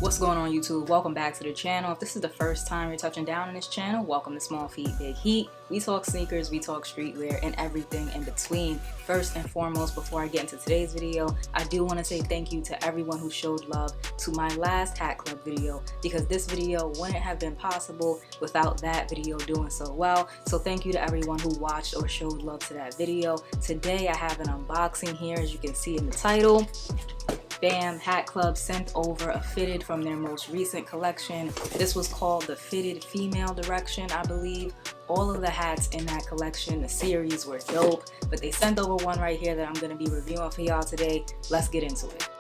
What's going on, YouTube? Welcome back to the channel. If this is the first time you're touching down on this channel, welcome to Small Feet Big Heat. We talk sneakers, we talk streetwear, and everything in between. First and foremost, before I get into today's video, I do want to say thank you to everyone who showed love to my last Hat Club video, because this video wouldn't have been possible without that video doing so well. So thank you to everyone who watched or showed love to that video. Today I have an unboxing here, as you can see in the title. Bam, Hat Club sent over a fitted from their most recent collection. This was called the Fitted Female Direction, I believe. All of the hats in that collection, the series, were dope, but they sent over one right here that I'm going to be reviewing for y'all today. Let's get into it.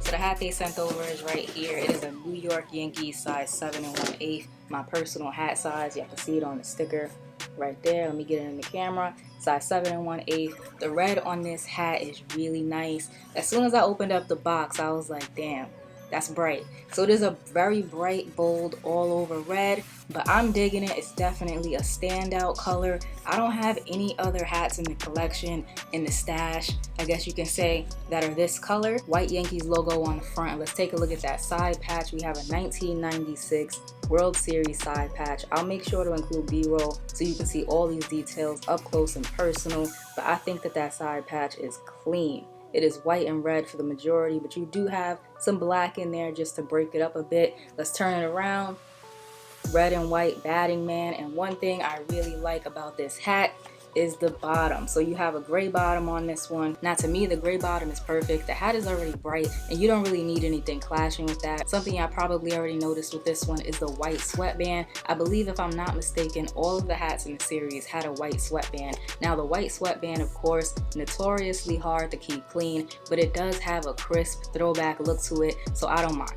So the hat they sent over is right here. It is a New York Yankees size 7 1/8, my personal hat size. You have to see it on the sticker right there. Let me get it in the camera. Size 7 1/8. The red on this hat is really nice. As soon as I opened up the box, I was like, damn, that's bright. So it is a very bright, bold, all over red, but I'm digging it. It's definitely a standout color. I don't have any other hats in the collection, in the stash, I guess you can say, that are this color. White Yankees logo on the front. Let's take a look at that side patch. We have a 1996 World Series side patch. I'll make sure to include B-roll so you can see all these details up close and personal, but I think that that side patch is clean. It is white and red for the majority, but you do have some black in there just to break it up a bit. Let's turn it around. Red and white batting man. And one thing I really like about this hat is the bottom. So you have a gray bottom on this one. Now, to me, the gray bottom is perfect. The hat is already bright and you don't really need anything clashing with that. Something I probably already noticed with this one is the white sweatband. I believe, if I'm not mistaken, all of the hats in the series had a white sweatband. Now, the white sweatband, of course, notoriously hard to keep clean, but it does have a crisp throwback look to it, so I don't mind.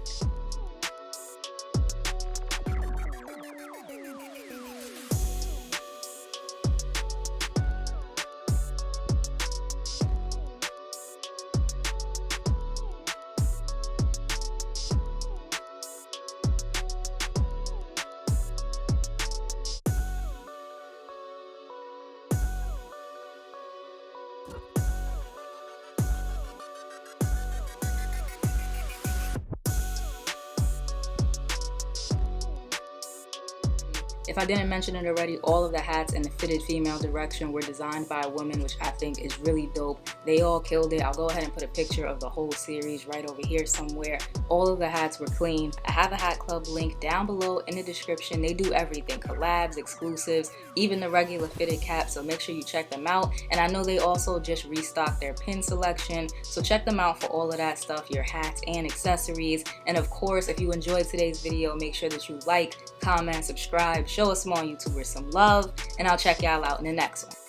If I didn't mention it already, all of the hats in the Fitted Female Direction were designed by a woman, which I think is really dope. They all killed it. I'll go ahead and put a picture of the whole series right over here somewhere. All of the hats were clean. I have a Hat Club link down below in the description. They do everything: collabs, exclusives, even the regular fitted caps, so make sure you check them out. And I know they also just restocked their pin selection, so check them out for all of that stuff, your hats and accessories. And of course, if you enjoyed today's video, make sure that you like, comment, subscribe, show a small YouTuber some love, and I'll check y'all out in the next one.